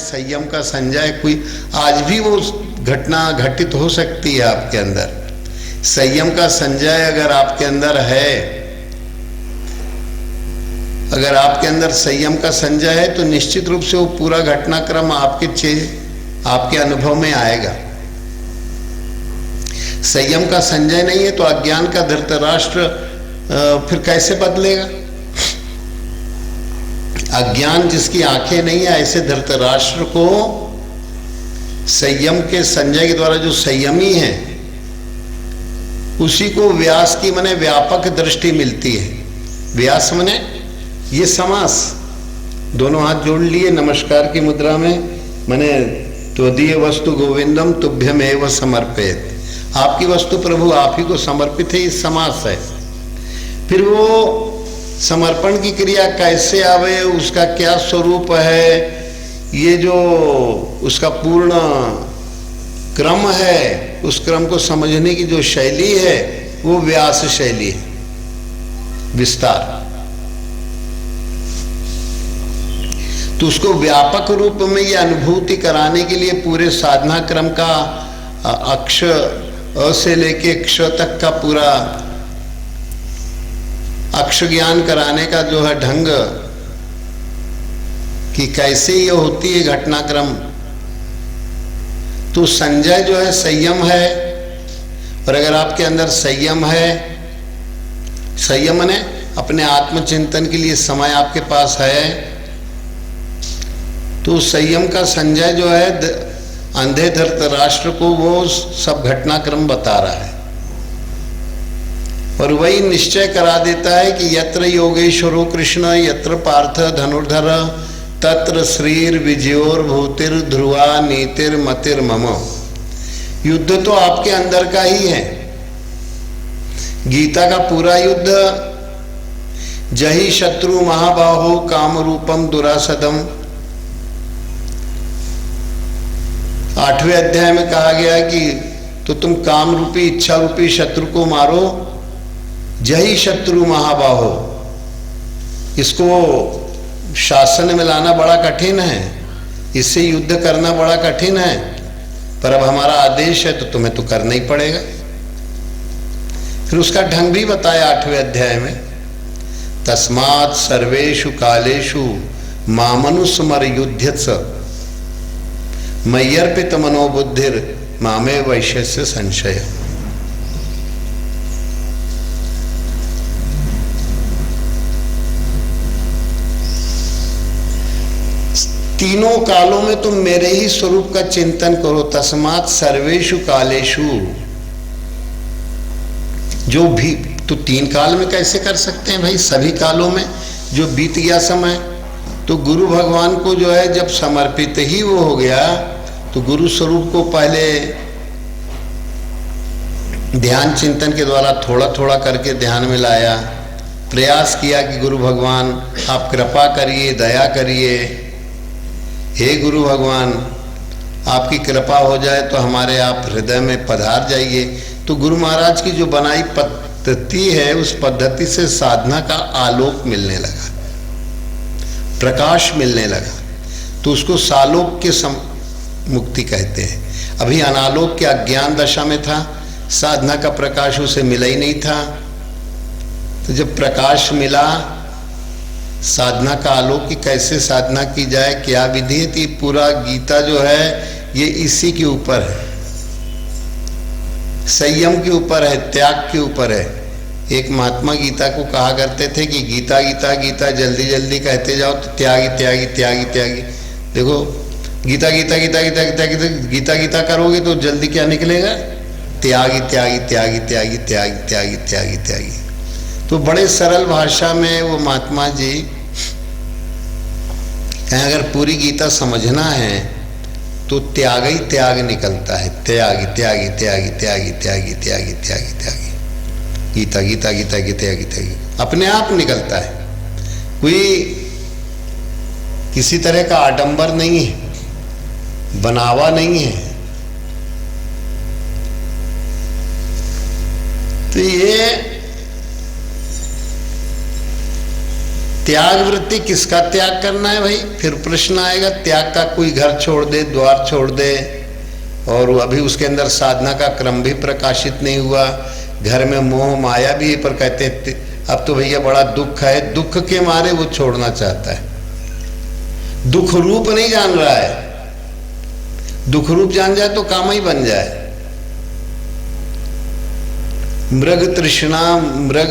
संयम का संजय, कोई आज भी वो घटना घटित हो सकती है आपके अंदर। संयम का संजय अगर आपके अंदर है, अगर आपके अंदर संयम का संजय है तो निश्चित रूप से वो पूरा घटनाक्रम आपके अनुभव में आएगा। संयम का संजय नहीं है तो अज्ञान का धृतराष्ट्र फिर कैसे बदलेगा? अज्ञान जिसकी आंखें नहीं है, ऐसे धृतराष्ट्र को संयम के संजय के द्वारा, जो संयमी है उसी को व्यास की माने व्यापक दृष्टि मिलती है। व्यास माने ये समास, दोनों हाथ जोड़ लिए नमस्कार की मुद्रा में, माने त्वदीय वस्तु गोविंदम तुभ्यमेव समर्पित, आपकी वस्तु प्रभु आप ही को समर्पित है, ये समास है। फिर वो समर्पण की क्रिया कैसे आवे, उसका क्या स्वरूप है, ये जो उसका पूर्ण क्रम है, उस क्रम को समझने की जो शैली है वो व्यास शैली है, विस्तार। तो उसको व्यापक रूप में ये अनुभूति कराने के लिए पूरे साधना क्रम का अक्ष अ से लेके क्ष तक का पूरा अक्ष ज्ञान कराने का जो है ढंग, कि कैसे ये होती है घटनाक्रम। तो संजय जो है संयम है, और अगर आपके अंदर संयम है, संयम ने अपने आत्मचिंतन के लिए समय आपके पास है, तो संयम का संजय जो है अंधे धृतराष्ट्र को वो सब घटनाक्रम बता रहा है, और वही निश्चय करा देता है कि यत्र योगेश्वरो कृष्ण यत्र पार्थ धनुर्धर तत्र श्रीर विजयोर भूतिर ध्रुवा नीतिर मतिर मम। युद्ध तो आपके अंदर का ही है। गीता का पूरा युद्ध, जही शत्रु महाबाहो काम रूपम दुरासदम, 8वें अध्याय में कहा गया कि तो तुम काम रूपी इच्छा रूपी शत्रु को मारो। जही शत्रु महाबाहो, इसको शासन में लाना बड़ा कठिन है, इससे युद्ध करना बड़ा कठिन है, पर अब हमारा आदेश है तो तुम्हें तो करना ही पड़ेगा। फिर उसका ढंग भी बताया 8वें अध्याय में, तस्मात् सर्वेषु कालेषु मामनुस्मर युध्यत्स मय्यर्पित मनोबुद्धिर मामे वैश्यस्य संशय। तीनों कालों में तुम मेरे ही स्वरूप का चिंतन करो। तस्मात् सर्वेषु कालेषु, जो भी, तो 3 काल में कैसे कर सकते हैं भाई? सभी कालों में जो बीत गया समय, तो गुरु भगवान को जो है जब समर्पित ही वो हो गया, तो गुरु स्वरूप को पहले ध्यान चिंतन के द्वारा थोड़ा थोड़ा करके ध्यान में लाया, प्रयास किया कि गुरु भगवान आप कृपा करिए, दया करिए, हे गुरु भगवान आपकी कृपा हो जाए तो हमारे आप हृदय में पधार जाइए। तो गुरु महाराज की जो बनाई पद्धति है, उस पद्धति से साधना का आलोक मिलने लगा, प्रकाश मिलने लगा, तो उसको सालोक के मुक्ति कहते हैं। अभी अनालोक के अज्ञान दशा में था, साधना का प्रकाश उसे मिला ही नहीं था। तो जब प्रकाश मिला, साधना का आलोक की कैसे साधना की जाए, क्या विधि है, तो पूरा गीता जो है ये इसी के ऊपर है, संयम के ऊपर है, त्याग के ऊपर है। एक महात्मा गीता को कहा करते थे कि गीता गीता गीता जल्दी जल्दी कहते जाओ तो त्यागी त्यागी त्यागी त्यागी। देखो गीता गीता गीता गीता गीता गीता गीता गीता करोगे तो जल्दी क्या निकलेगा? त्यागी त्यागी त्यागी त्यागी त्यागी त्यागी त्यागी त्यागी। तो बड़े सरल भाषा में वो महात्मा जी कहें अगर पूरी गीता समझना है तो त्याग ही त्याग निकलता है, त्यागी त्यागी त्यागी त्यागी त्यागी त्यागी त्यागी त्यागी, गीता गीता गीता गीता गीता गीता अपने आप निकलता है। कोई किसी तरह का आडंबर नहीं है, बनावा नहीं है। तो ये त्याग वृत्ति, किसका त्याग करना है भाई? फिर प्रश्न आएगा। त्याग का कोई घर छोड़ दे, द्वार छोड़ दे, और अभी उसके अंदर साधना का क्रम भी प्रकाशित नहीं हुआ, घर में मोह माया भी, पर कहते हैं अब तो भैया बड़ा दुख है, दुख के मारे वो छोड़ना चाहता है। दुख रूप नहीं जान रहा है, दुख रूप जान जाए तो काम ही बन जाए। मृग तृष्णा, मृग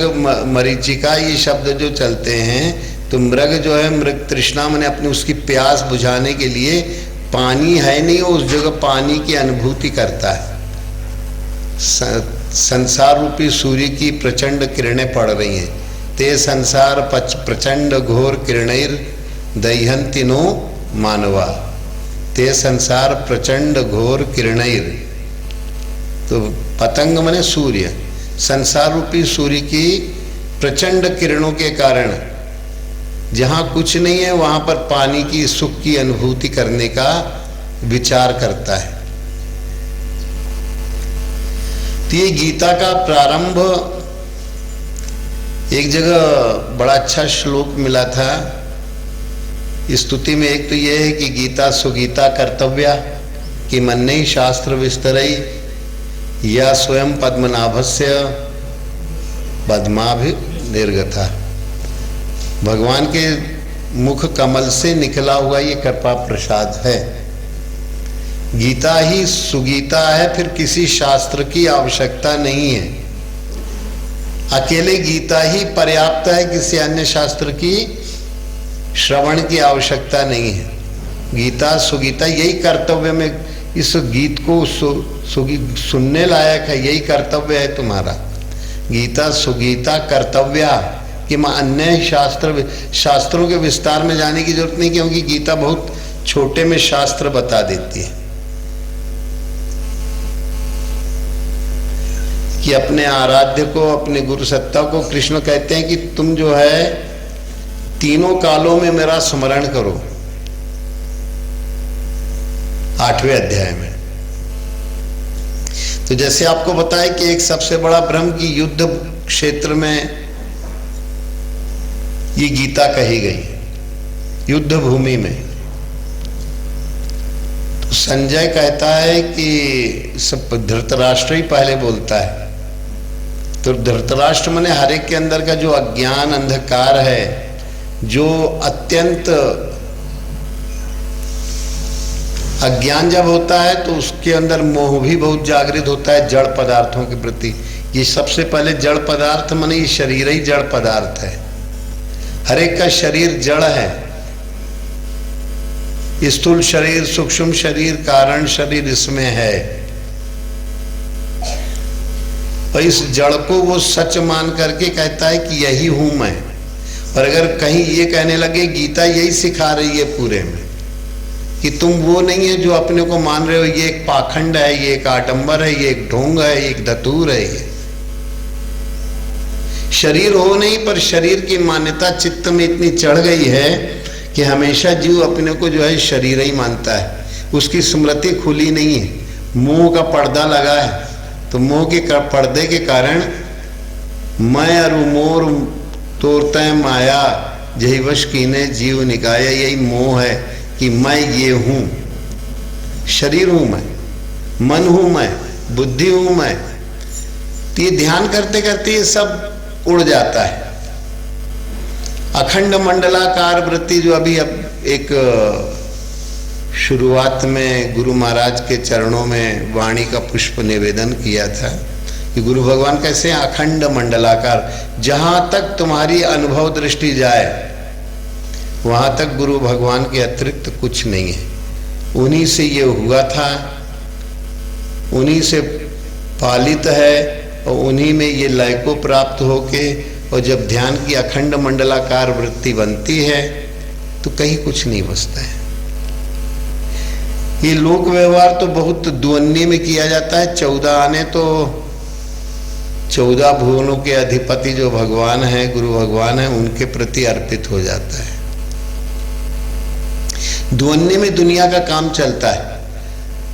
मरीचिका, ये शब्द जो चलते हैं, तो मृग जो है, मृग तृष्णा मैंने अपनी उसकी प्यास बुझाने के लिए, पानी है नहीं, उस जगह पानी की अनुभूति करता है। संसार रूपी सूर्य की प्रचंड किरणें पड़ रही हैं, ते संसार प्रचंड घोर किरणैर दह्यन्ति नो मानवा, ते संसार प्रचंड घोर किरणैर। तो पतंग माने सूर्य, संसार रूपी सूर्य की प्रचंड किरणों के कारण जहाँ कुछ नहीं है वहाँ पर पानी की सुख की अनुभूति करने का विचार करता है। तो ये गीता का प्रारंभ, एक जगह बड़ा अच्छा श्लोक मिला था स्तुति में। एक तो ये है कि गीता सुगीता कर्तव्या, कि मन्ने शास्त्र विस्तरई, या स्वयं पद्मनाभस्य पद्माभि निर्गता। भगवान के मुख कमल से निकला हुआ ये कृपा प्रसाद है। गीता ही सुगीता है, फिर किसी शास्त्र की आवश्यकता नहीं है। अकेले गीता ही पर्याप्त है, किसी अन्य शास्त्र की श्रवण की आवश्यकता नहीं है। गीता सुगीता, यही कर्तव्य में इस गीत को सुनने लायक है, यही कर्तव्य है तुम्हारा। गीता सुगीता कर्तव्या, कि मैं अन्य शास्त्रों के विस्तार में जाने की जरूरत नहीं, क्योंकि गीता बहुत छोटे में शास्त्र बता देती है। कि अपने आराध्य को, अपने गुरु सत्ता को कृष्ण कहते हैं कि तुम जो है तीनों कालों में मेरा स्मरण करो, 8वें अध्याय में। तो जैसे आपको बताया कि एक सबसे बड़ा ब्रह्म की युद्ध क्षेत्र में ये गीता कही गई, युद्ध भूमि में। तो संजय कहता है कि सब धृतराष्ट्र ही पहले बोलता है। तो धृतराष्ट्र माने हर एक के अंदर का जो अज्ञान अंधकार है, जो अत्यंत अज्ञान जब होता है तो उसके अंदर मोह भी बहुत जागृत होता है जड़ पदार्थों के प्रति। ये सबसे पहले जड़ पदार्थ माने ये शरीर ही जड़ पदार्थ है। हर एक का शरीर जड़ है, स्थूल शरीर, सूक्ष्म शरीर, कारण शरीर इसमें है। और इस जड़ को वो सच मान करके कहता है कि यही हूं मैं। और अगर कहीं ये कहने लगे, गीता यही सिखा रही है पूरे में कि तुम वो नहीं है जो अपने को मान रहे हो, ये एक पाखंड है, ये एक आडंबर है, ये एक ढोंग है, एक धतूर है। ये शरीर हो नहीं, पर शरीर की मान्यता चित्त में इतनी चढ़ गई है कि हमेशा जीव अपने को जो है शरीर ही मानता है। उसकी स्मृति खुली नहीं है, मोह का पर्दा लगा है। तो मोह के पर्दे के कारण मैं और मोर तोरते माया जही वश कीने जीव निकाया, यही मोह है कि मैं ये हूं, शरीर हूं मैं, मन हूं मैं, बुद्धि हूं मैं। तो ये ध्यान करते करते ये सब उड़ जाता है। अखंड मंडलाकार वृत्ति जो अभी अब एक शुरुआत में गुरु महाराज के चरणों में वाणी का पुष्प निवेदन किया था कि गुरु भगवान कैसे अखंड मंडलाकार, जहां तक तुम्हारी अनुभव दृष्टि जाए वहां तक गुरु भगवान के अतिरिक्त कुछ नहीं है। उन्हीं से ये हुआ था, उन्हीं से पालित है, और उन्हीं में ये लय को प्राप्त होके, और जब ध्यान की अखंड मंडलाकार वृत्ति बनती है तो कहीं कुछ नहीं बचता है। ये लोक व्यवहार तो बहुत द्वन्नी में किया जाता है। 14 आने तो 14 भुवनों के अधिपति जो भगवान है, गुरु भगवान है, उनके प्रति अर्पित हो जाता है। द्वन्नी में दुनिया का काम चलता है।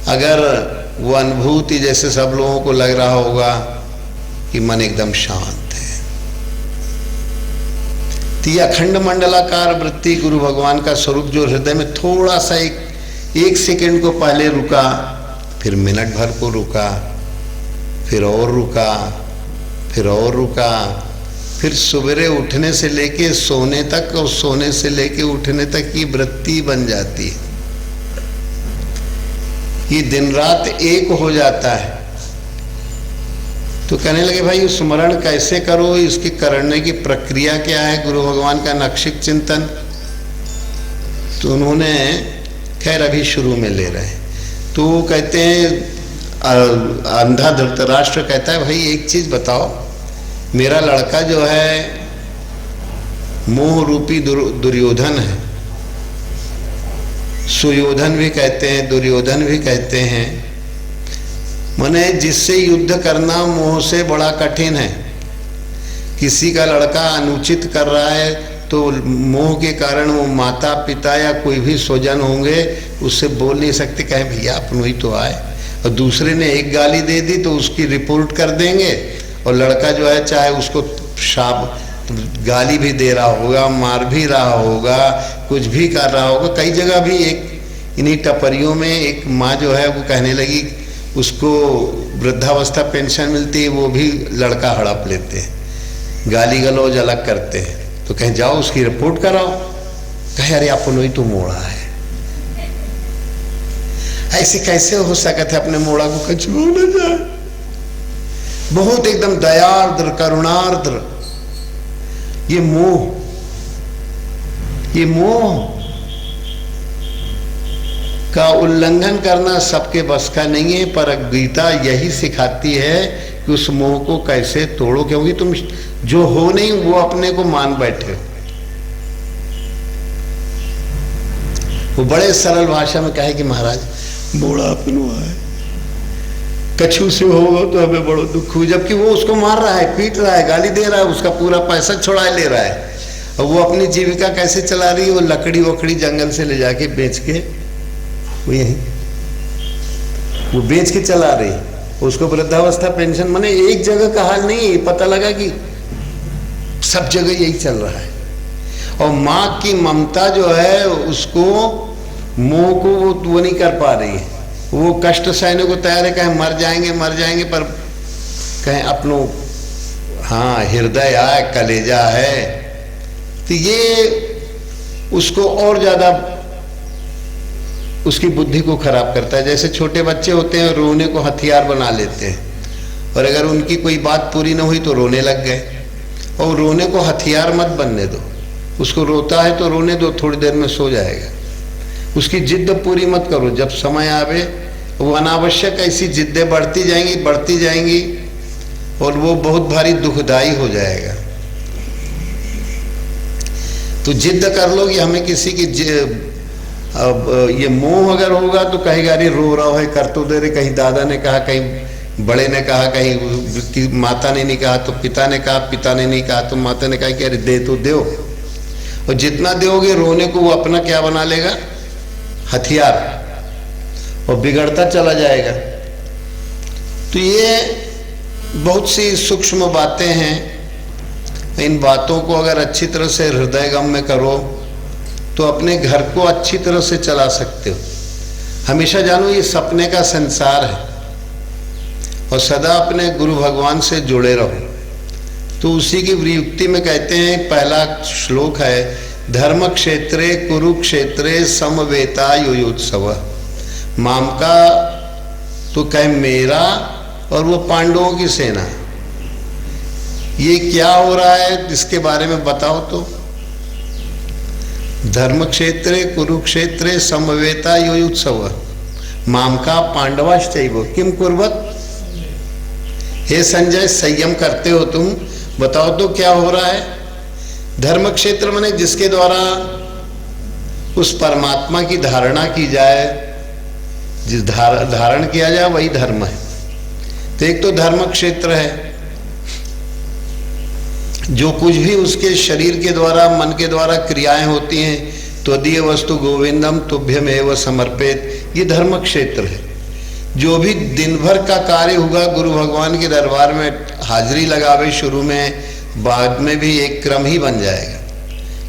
अगर वो अनुभूति जैसे सब लोगों को लग रहा होगा कि मन एकदम शांत है, तो ये अखंड मंडलाकार वृत्ति गुरु भगवान का स्वरूप जो हृदय में थोड़ा सा एक सेकंड को पहले रुका, फिर मिनट भर को रुका, फिर और रुका, फिर और रुका, फिर सवेरे उठने से लेके सोने तक और सोने से लेके उठने तक की वृत्ति बन जाती है। ये दिन रात एक हो जाता है। तो कहने लगे भाई स्मरण कैसे करो, इसकी करने की प्रक्रिया क्या है, गुरु भगवान का नक्षिक चिंतन। तो उन्होंने खैर अभी शुरू में ले रहे हैं। तो वो कहते हैं अंधा धृतराष्ट्र कहता है भाई एक चीज बताओ, मेरा लड़का जो है मोह रूपी दुर्योधन है, सुयोधन भी कहते हैं, दुर्योधन भी कहते हैं, माने जिससे युद्ध करना मोह से बड़ा कठिन है। किसी का लड़का अनुचित कर रहा है तो मोह के कारण वो माता पिता या कोई भी स्वजन होंगे उससे बोल नहीं सकते, कहे भैया अपन ही तो आए, और दूसरे ने एक गाली दे दी तो उसकी रिपोर्ट कर देंगे, और लड़का जो है चाहे उसको शाप गाली भी दे रहा होगा, मार भी रहा होगा, कुछ भी कर रहा होगा। कई जगह भी एक इन्हीं टपरियों में एक माँ जो है वो कहने लगी उसको वृद्धावस्था पेंशन मिलती है, वो भी लड़का हड़प लेते हैं, गाली गलौज अलग करते हैं। तो कहीं जाओ उसकी रिपोर्ट कराओ, कहे अरे अपन ही तो मोड़ा है, ऐसे कैसे हो सकता है अपने मोड़ा को कछु न जाए। बहुत एकदम दयार्द्र करुणार्द्र। ये मोह का उल्लंघन करना सबके बस का नहीं है, पर गीता यही सिखाती है कि उस मोह को कैसे तोड़ो, क्योंकि तुम जो हो नहीं वो अपने को मान बैठे हो। वो बड़े सरल भाषा में कहे कि महाराज मोड़ा अपन हुआ है, कछु से होगा तो हमें बड़ो दुख हो, जबकि वो उसको मार रहा है, पीट रहा है, गाली दे रहा है, उसका पूरा पैसा छुड़ा ले रहा है, और वो अपनी जीविका कैसे चला रही है, वो लकड़ी वकड़ी जंगल से ले जाके बेच के वो यही वो बेच के चला रही, उसको वृद्धावस्था पेंशन। माने एक जगह का हाल नहीं है, पता लगा कि सब जगह यही चल रहा है। और माँ की ममता जो है उसको मोह को वो नहीं कर पा रही है, वो कष्ट सहने को तैयार है, कहीं मर जाएंगे, पर कहीं अपनों हाँ हृदय है, कलेजा है, तो ये उसको और ज्यादा उसकी बुद्धि को खराब करता है। जैसे छोटे बच्चे होते हैं रोने को हथियार बना लेते हैं, और अगर उनकी कोई बात पूरी ना हुई तो रोने लग गए, और रोने को हथियार मत बनने दो, उसको रोता है तो रोने दो, थोड़ी देर में सो जाएगा। उसकी जिद्द पूरी मत करो, जब समय आवे वो अनावश्यक ऐसी जिद्दें बढ़ती जाएंगी और वो बहुत भारी दुखदाई हो जाएगा। तो जिद्द कर लो कि हमें किसी की अब ये मोह अगर होगा तो कहेगा अरे रो रहा है, कर तो दे रहे, कहीं दादा ने कहा, कहीं बड़े ने कहा, कहीं माता ने नहीं कहा तो पिता ने कहा, पिता ने नहीं कहा तो माता ने कहा कि अरे दे तो दो, और जितना दोगे रोने को वो अपना क्या बना लेगा, हथियार, और बिगड़ता चला जाएगा। तो ये बहुत सी सूक्ष्म बातें हैं, इन बातों को अगर अच्छी तरह से हृदयगम में करो तो अपने घर को अच्छी तरह से चला सकते हो। हमेशा जानो ये सपने का संसार है, और सदा अपने गुरु भगवान से जुड़े रहो। तो उसी की व्युक्ति में कहते हैं, पहला श्लोक है, धर्म क्षेत्रे कुरुक्षेत्रे समवेता युयोत्सव। माम का तो कहे मेरा और वो पांडवों की सेना, ये क्या हो रहा है इसके बारे में बताओ। तो धर्म क्षेत्रे कुरुक्षेत्रे समवेता युयोत्सव माम का पांडवाश्चैव किम कुर्वत। हे संजय संयम करते हो तुम, बताओ तो क्या हो रहा है। धर्म क्षेत्र माने जिसके द्वारा उस परमात्मा की धारणा की जाए, जिस धारण किया जाए वही धर्म है। तो एक तो धर्म क्षेत्र है, जो कुछ भी उसके शरीर के द्वारा मन के द्वारा क्रियाएं होती हैं, त्वदीय वस्तु गोविंदम तुभ्यमेव समर्पित, ये धर्म क्षेत्र है। जो भी दिन भर का कार्य होगा गुरु भगवान के दरबार में हाजिरी लगावे, शुरू में बाद में भी एक क्रम ही बन जाएगा।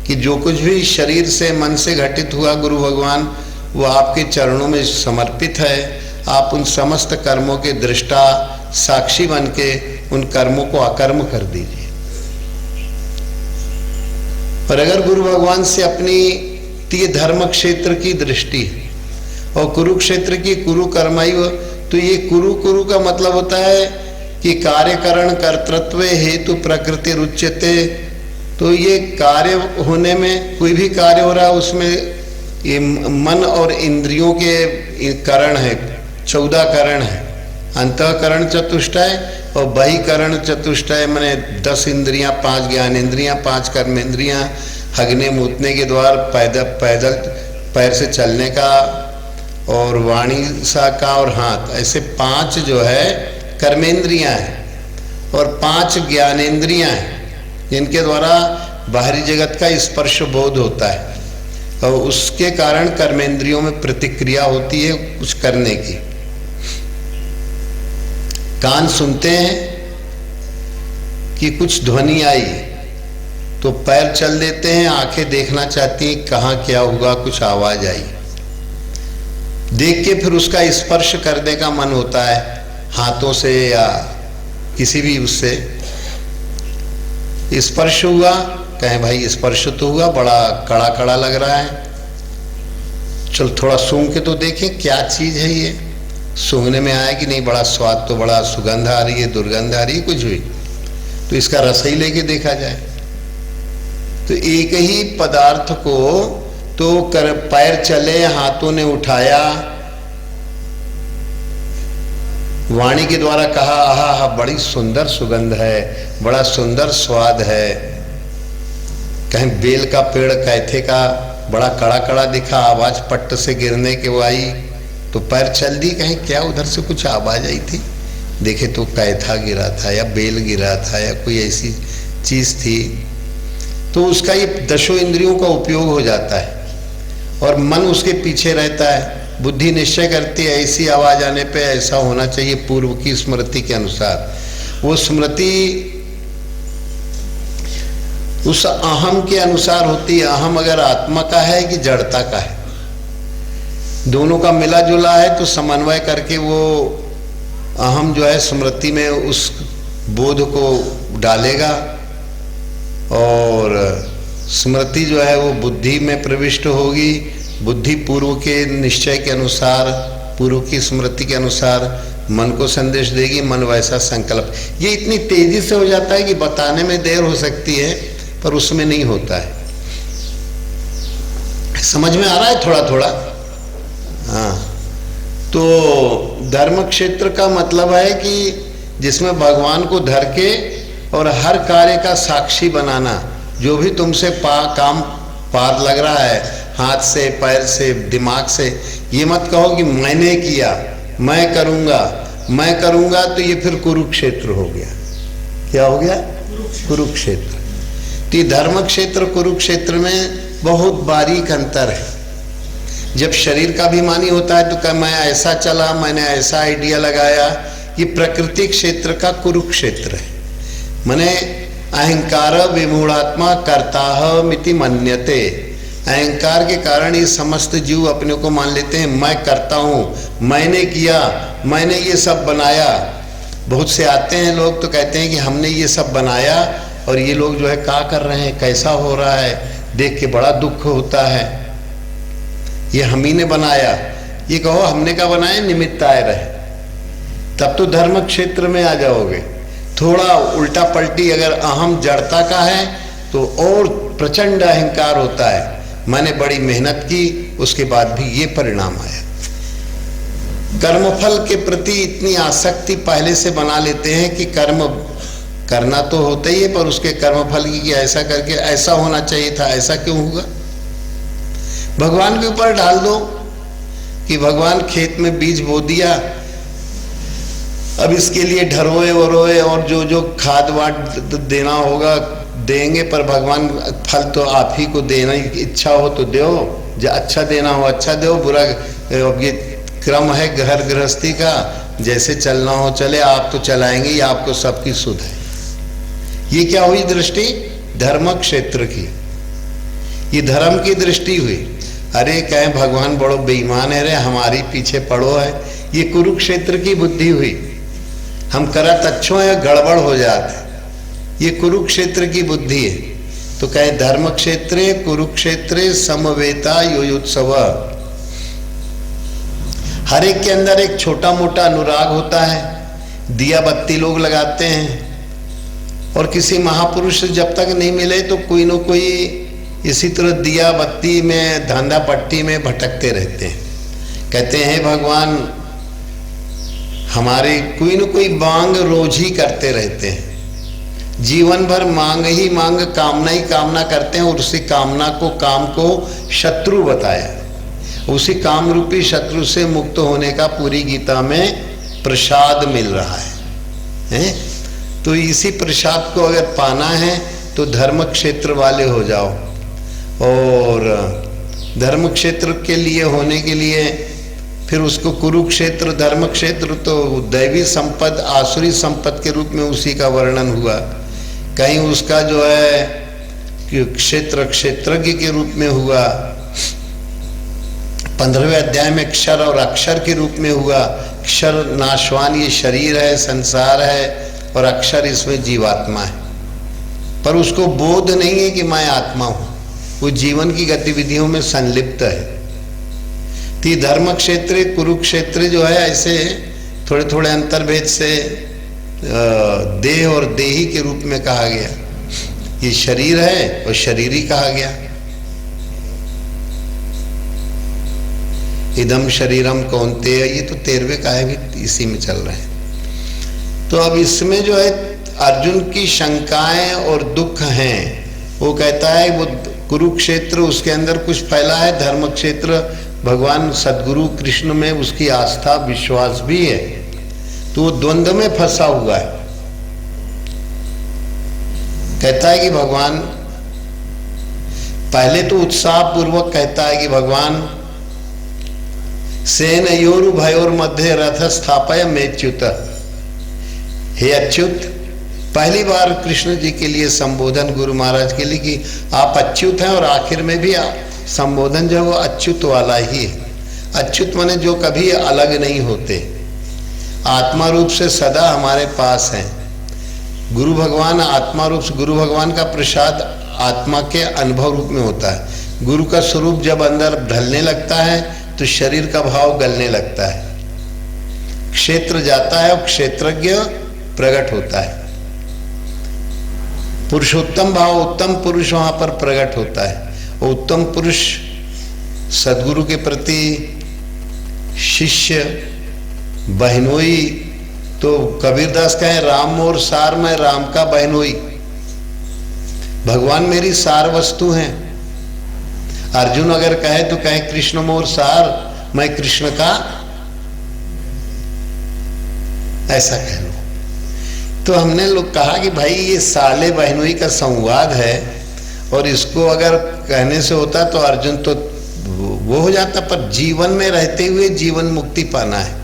कि जो कुछ भी शरीर से मन से घटित हुआ गुरु भगवान वो आपके चरणों में समर्पित है। आप उन समस्त कर्मों के दृष्टा साक्षी बन के उन कर्मों को अकर्म कर दीजिए। और अगर गुरु भगवान से अपनी ये धर्म क्षेत्र की दृष्टि है और कुरुक्षेत्र की कुरु कर्मैव, तो ये कुरु का मतलब होता है कि कार्यकरण कर्तृत्व हेतु प्रकृति रुच्यते। तो ये कार्य होने में कोई भी कार्य हो रहा है उसमें ये मन और इंद्रियों के करण है, 14 करण है, अंतःकरण चतुष्टय और बहिकरण चतुष्टय, माने 10 इंद्रियां, 5 ज्ञानेन्द्रियां, 5 कर्मेंद्रियां, हगने मूतने के द्वार, पैदल पैर से चलने का और वाणी सा का और हाथ, ऐसे 5 जो है कर्मेंद्रियां हैं और 5 ज्ञानेन्द्रियां हैं जिनके द्वारा बाहरी जगत का स्पर्श बोध होता है और उसके कारण कर्मेंद्रियों में प्रतिक्रिया होती है कुछ करने की। कान सुनते हैं कि कुछ ध्वनि आई तो पैर चल देते हैं, आंखें देखना चाहती हैं कहाँ क्या हुआ, कुछ आवाज आई, देख के फिर उसका स्पर्श करने का मन होता है हाथों से या किसी भी उससे। स्पर्श हुआ, कहें भाई स्पर्श तो हुआ, बड़ा कड़ा कड़ा लग रहा है, चल थोड़ा सूंघ के तो देखें क्या चीज है ये। सूंघने में आया कि नहीं, बड़ा स्वाद, तो बड़ा सुगंध आ रही है, दुर्गंध आ रही है, कुछ हुई तो इसका रस ही लेके देखा जाए। तो एक ही पदार्थ को तो पैर चले, हाथों ने उठाया, वाणी के द्वारा कहा आहा बड़ी सुंदर सुगंध है, बड़ा सुंदर स्वाद है। कहीं बेल का पेड़ कैथे का बड़ा कड़ा कड़ा दिखा, आवाज पट्ट से गिरने के वो आई तो पैर चल दी, कहीं क्या उधर से कुछ आवाज आई थी, देखे तो कैथा गिरा था या बेल गिरा था या कोई ऐसी चीज थी। तो उसका ये 10 इंद्रियों का उपयोग हो जाता है और मन उसके पीछे रहता है। बुद्धि निश्चय करती है ऐसी आवाज आने पे ऐसा होना चाहिए पूर्व की स्मृति के अनुसार। वो स्मृति उस अहम के अनुसार होती है। अहम अगर आत्मा का है कि जड़ता का है, दोनों का मिला जुला है तो समन्वय करके वो अहम जो है स्मृति में उस बोध को डालेगा और स्मृति जो है वो बुद्धि में प्रविष्ट होगी। बुद्धि पूर्व के निश्चय के अनुसार, पूर्व की स्मृति के अनुसार मन को संदेश देगी, मन वैसा संकल्प। ये इतनी तेजी से हो जाता है कि बताने में देर हो सकती है पर उसमें नहीं होता है। समझ में आ रहा है थोड़ा थोड़ा? हाँ, तो धर्म क्षेत्र का मतलब है कि जिसमें भगवान को धर के और हर कार्य का साक्षी बनाना। जो भी तुमसे काम पार लग रहा है, हाथ से, पैर से, दिमाग से, ये मत कहो कि मैंने किया, मैं करूंगा, तो ये फिर कुरुक्षेत्र हो गया। क्या हो गया? कुरुक्षेत्र। तो धर्म क्षेत्र कुरुक्षेत्र में बहुत बारीक अंतर है। जब शरीर का अभिमानी होता है तो क्या मैं ऐसा चला, मैंने ऐसा आइडिया लगाया, ये प्रकृति क्षेत्र का कुरुक्षेत्र है। माने अहंकार विमूढ़ात्मा कर्ता मिति मन्यते। अहंकार के कारण ये समस्त जीव अपने को मान लेते हैं मैं करता हूँ, मैंने किया, मैंने ये सब बनाया। बहुत से आते हैं लोग तो कहते हैं कि हमने ये सब बनाया और ये लोग जो है क्या कर रहे हैं, कैसा हो रहा है, देख के बड़ा दुख होता है। ये हम ही ने बनाया। ये कहो हमने क्या बनाया, निमित्त आए रहे, तब तो धर्म क्षेत्र में आ जाओगे। थोड़ा उल्टा पलटी अगर अहम जड़ता का है तो और प्रचंड अहंकार होता है, मैंने बड़ी मेहनत की उसके बाद भी ये परिणाम आया। कर्मफल के प्रति इतनी आसक्ति पहले से बना लेते हैं कि कर्म करना तो होता ही है पर उसके कर्मफल की ऐसा करके ऐसा होना चाहिए था, ऐसा क्यों होगा। भगवान के ऊपर डाल दो कि भगवान खेत में बीज बो दिया, अब इसके लिए ढरोए वरोए और जो जो खाद वाद देना होगा देंगे, पर भगवान फल तो आप ही को देना की इच्छा हो तो दो, जो अच्छा देना हो अच्छा दो, बुरा अब ये क्रम है घर गृहस्थी का, जैसे चलना हो चले, आप तो चलाएंगे ही, आपको सबकी सुध है। ये क्या हुई दृष्टि धर्म क्षेत्र की। ये धर्म की दृष्टि हुई। अरे कहें भगवान बड़ो बेईमान है रे, हमारी पीछे पड़ो है, ये कुरुक्षेत्र की बुद्धि हुई। हम करत अच्छो है, गड़बड़ हो जाते, ये कुरुक्षेत्र की बुद्धि है। तो कहे धर्म क्षेत्रे कुरुक्षेत्रे समवेता योयुत्सव। हर एक के अंदर एक छोटा मोटा अनुराग होता है, दिया बत्ती लोग लगाते हैं, और किसी महापुरुष से जब तक नहीं मिले तो कोई न कोई इसी तरह दिया बत्ती में धंधा पट्टी में भटकते रहते हैं। कहते हैं भगवान हमारे कोई न कोई मांग रोज ही करते रहते हैं, जीवन भर मांग ही मांग, कामना ही कामना करते हैं, और उसी कामना को, काम को शत्रु बताया। उसी काम रूपी शत्रु से मुक्त होने का पूरी गीता में प्रसाद मिल रहा है? तो इसी प्रसाद को अगर पाना है तो धर्म क्षेत्र वाले हो जाओ, और धर्म क्षेत्र के लिए होने के लिए फिर उसको कुरुक्षेत्र धर्म क्षेत्र, तो दैवी संपद आसुरी संपद के रूप में उसी का वर्णन हुआ। कहीं उसका जो है क्षेत्र क्षेत्रज्ञ के रूप में हुआ, 15वें अध्याय में क्षर और अक्षर के रूप में हुआ। क्षर नाशवान ये शरीर है, संसार है, और अक्षर इसमें जीवात्मा है, पर उसको बोध नहीं है कि मैं आत्मा हूं, वो जीवन की गतिविधियों में संलिप्त है। तो धर्म क्षेत्र कुरुक्षेत्र जो है ऐसे थोड़े थोड़े अंतर्भेद से देह और देही के रूप में कहा गया। ये शरीर है और शरीरी कहा गया। इदम शरीरम कौन्तेय, ये तो 13वें का है, भी इसी में चल रहे हैं। तो अब इसमें जो है अर्जुन की शंकाएं और दुख हैं। वो कहता है वो कुरुक्षेत्र उसके अंदर कुछ फैला है, धर्म क्षेत्र भगवान सदगुरु कृष्ण में उसकी आस्था विश्वास भी है, तो वो द्वंद्व में फंसा हुआ है। कहता है कि भगवान, पहले तो उत्साह पूर्वक कहता है कि भगवान सेनयोरु भयोर मध्य रथ स्थापय मेच्युत। हे अच्युत, पहली बार कृष्ण जी के लिए संबोधन गुरु महाराज के लिए कि आप अच्युत हैं, और आखिर में भी संबोधन जो वो अच्युत वाला ही है। अच्युत माने जो कभी अलग नहीं होते, आत्मा रूप से सदा हमारे पास हैं। गुरु भगवान आत्मा रूप से, गुरु भगवान का प्रसाद आत्मा के अनुभव रूप में होता है। गुरु का स्वरूप जब अंदर ढलने लगता है तो शरीर का भाव गलने लगता है, क्षेत्र जाता है और क्षेत्रज्ञ प्रकट होता है। पुरुषोत्तम भाव, उत्तम पुरुष वहां पर प्रकट होता है। और उत्तम पुरुष सदगुरु के प्रति शिष्य बहनोई, तो कबीरदास कहे राम मोर सार, मैं राम का बहनोई। भगवान मेरी सार वस्तु हैं। अर्जुन अगर कहे तो कहे कृष्ण मोर सार, मैं कृष्ण का, ऐसा कह लो। तो हमने लोग कहा कि भाई ये साले बहनोई का संवाद है, और इसको अगर कहने से होता तो अर्जुन तो वो हो जाता, पर जीवन में रहते हुए जीवन मुक्ति पाना है।